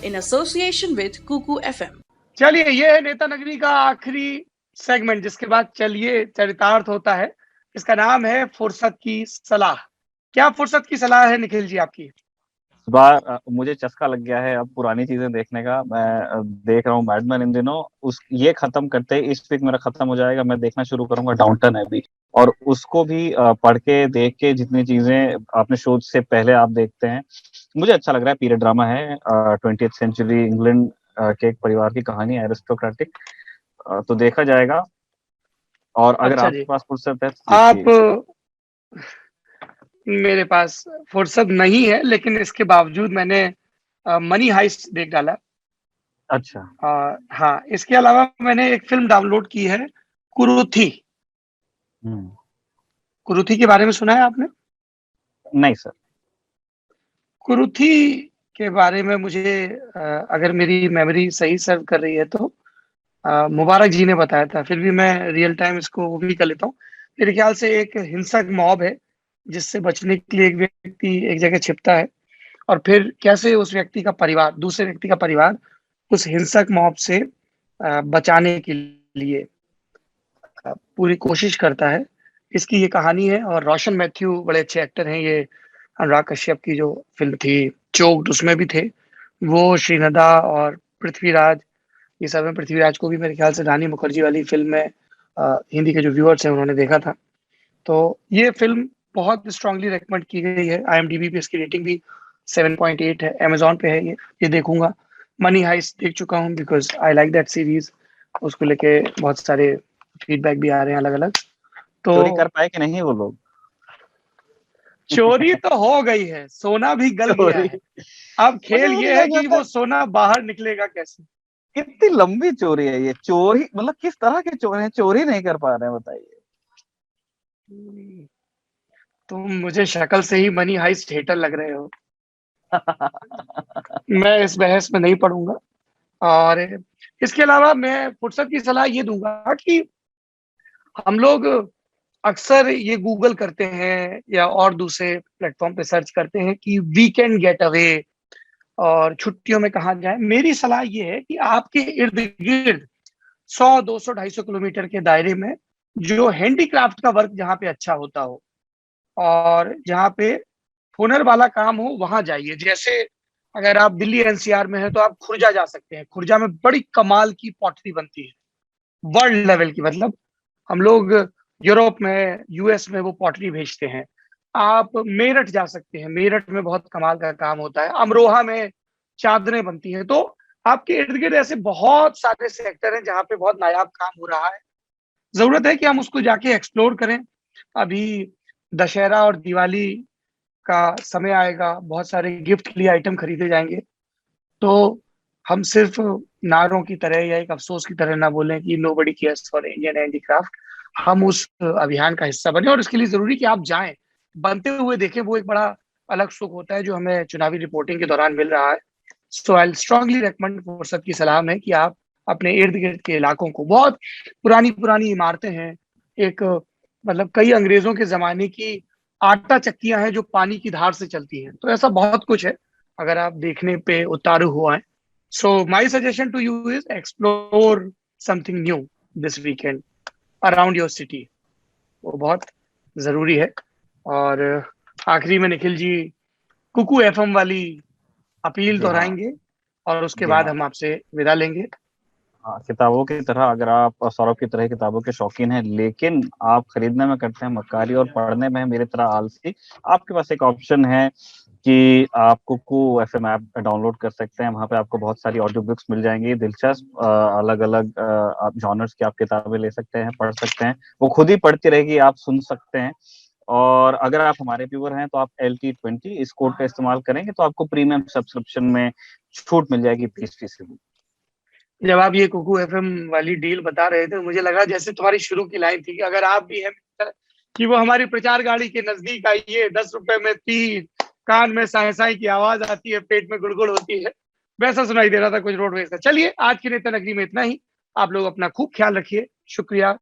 in association with Kuku FM. चलिए, ये है नेता नगरी का आखिरी सेगमेंट, जिसके बाद चलिए चरितार्थ होता है। इसका नाम है फुर्सत की सलाह। क्या फुर्सत की सलाह है निखिल जी आपकी? इस बार मुझे चस्का लग गया है अब पुरानी चीजें देखने का। मैं देख रहा हूँ मैडमैन इन दिनों। ये खत्म करते ही इस वीक मेरा खत्म हो जाएगा, मैं देखना शुरू करूंगा डाउनटन अभी, और उसको भी पढ़ के देख के जितनी चीजें आपने शो से पहले आप देखते हैं, मुझे अच्छा लग रहा है। पीरियड ड्रामा है, 20th सेंचुरी इंग्लैंड के एक परिवार की कहानी, एरिस्टोक्रेटिक, तो देखा जाएगा। और अगर अच्छा आपके जी, पास फुर्सत है आप मेरे पास फुर्सत नहीं है, लेकिन इसके बावजूद मैंने मनी हाइस्ट देख डाला। अच्छा। हाँ, इसके अलावा मैंने एक फिल्म डाउनलोड की है, कुरुथी। कुरुथी के बारे में सुना है आपने? नहीं सर। कुरुथी के बारे में मुझे अगर मेरी मेमोरी सही सर्व कर रही है तो मुबारक जी ने बताया था। फिर भी मैं रियल टाइम इसको वो भी कर लेता हूँ। मेरे ख्याल से एक हिंसक मॉब है, जिससे बचने के लिए एक व्यक्ति एक जगह छिपता है, और फिर कैसे उस व्यक्ति का परिवार, दूसरे व्यक्ति का परिवार, उस हिंसक मॉब से बचाने के लिए पूरी कोशिश करता है। इसकी ये कहानी है। और रोशन मैथ्यू बड़े अच्छे एक्टर हैं। ये अनुराग कश्यप की जो फिल्म थी चोक्ड, उसमें भी थे वो। श्रीनदा और पृथ्वीराज, ये सब है। पृथ्वीराज को भी मेरे ख्याल से रानी मुखर्जी वाली फिल्म में हिंदी के जो व्यूअर्स हैं उन्होंने देखा था। तो ये फिल्म बहुत स्ट्रांगली रेकमेंड की गई है। IMDb पे इसकी रेटिंग भी 7.8 है। अमेजोन पे है ये देखूंगा। मनी हाइस्ट देख चुका हूँ because I like that series. उसको लेके बहुत सारे फीडबैक भी आ रहे हैं अलग अलग। तो चोरी कर पाए कि नहीं वो लोग? चोरी तो हो गई है, सोना भी गल गया चोरी है। अब खेल मुझे ये है लगा कि था वो सोना बाहर निकलेगा कैसे। कितनी लंबी चोरी है ये। चोरी मतलब किस तरह के चोर हैं, चोरी नहीं कर पा रहे हैं, बताइए। तुम मुझे शक्ल से ही मनी हाइस्ट हेटर लग रहे हो। मैं इस बहस में नहीं पढ़ूंगा। और इसके अलावा मैं फुर्सत की सलाह ये दूंगा कि हम लोग अक्सर ये गूगल करते हैं या और दूसरे प्लेटफॉर्म पे सर्च करते हैं कि वीकेंड गेट अवे और छुट्टियों में कहाँ जाएं। मेरी सलाह ये है कि आपके इर्द गिर्द 100, 200, 250 किलोमीटर के दायरे में जो हैंडीक्राफ्ट का वर्क जहाँ पे अच्छा होता हो और जहाँ पे हुनर वाला काम हो, वहां जाइए। जैसे अगर आप दिल्ली NCR में है तो आप खुर्जा जा सकते हैं। खुर्जा में बड़ी कमाल की पॉटरी बनती है, वर्ल्ड लेवल की। मतलब हम लोग यूरोप में, US में वो पॉटरी भेजते हैं। आप मेरठ जा सकते हैं, मेरठ में बहुत कमाल का काम होता है। अमरोहा में चादरें बनती हैं। तो आपके इर्द गिर्द ऐसे बहुत सारे सेक्टर हैं जहाँ पे बहुत नायाब काम हो रहा है। जरूरत है कि हम उसको जाके एक्सप्लोर करें। अभी दशहरा और दिवाली का समय आएगा, बहुत सारे गिफ्ट के लिए आइटम खरीदे जाएंगे। तो हम सिर्फ नारों की तरह या एक अफसोस की तरह ना बोलें कि nobody cares for Indian handicraft. हम उस अभियान का हिस्सा बने, और इसके लिए जरूरी कि आप जाएं, बनते हुए देखें। वो एक बड़ा अलग सुख होता है जो हमें चुनावी रिपोर्टिंग के दौरान मिल रहा है। सो आई स्ट्रांगली रेकमेंड, फुर्सत की सलाह में, कि आप अपने इर्द गिर्द के इलाकों को, बहुत पुरानी पुरानी इमारतें हैं, एक मतलब कई अंग्रेजों के जमाने की आटा चक्कियां हैं जो पानी की धार से चलती हैं। तो ऐसा बहुत कुछ है अगर आप देखने पे उतारू हुआ है। So my suggestion to you is explore something new this weekend around your city. वो बहुत जरूरी है। और आखिरी में निखिल जी कुकू FM वाली अपील जी हाँ। दोहराएंगे और उसके जी बाद हाँ। हम आपसे विदा लेंगे। हाँ, किताबों की तरह, अगर आप सौरभ की तरह किताबों के शौकीन हैं लेकिन आप खरीदने में करते हैं मक्कारी और पढ़ने में है मेरी तरह आलसी, आपके पास एक ऑप्शन है कि आप कुकू FM ऐप डाउनलोड कर सकते हैं। वहाँ पे आपको बहुत सारी ऑडियो बुक्स मिल जाएंगी, दिलचस्प अलग अलग आप जॉनर्स की आप किताबें ले सकते हैं, पढ़ सकते हैं। वो खुद ही पढ़ती रहेगी, आप सुन सकते हैं। और अगर आप हमारे व्यूअर हैं तो आप LT20 इस कोड का इस्तेमाल करेंगे तो आपको प्रीमियम सब्सक्रिप्शन में छूट मिल जाएगी 20%। जब आप ये कुकू FM वाली डील बता रहे थे, मुझे लगा जैसे तुम्हारी शुरू की लाइन थी कि अगर आप भी हैं कि वो हमारी प्रचार गाड़ी के नजदीक आइए, 10 रुपए में 3, कान में साए साए की आवाज आती है, पेट में गुड़गुड़ होती है, वैसा सुनाई दे रहा था कुछ रोडवेज का। चलिए, आज की नेता नगरी में इतना ही। आप लोग अपना खूब ख्याल रखिए। शुक्रिया।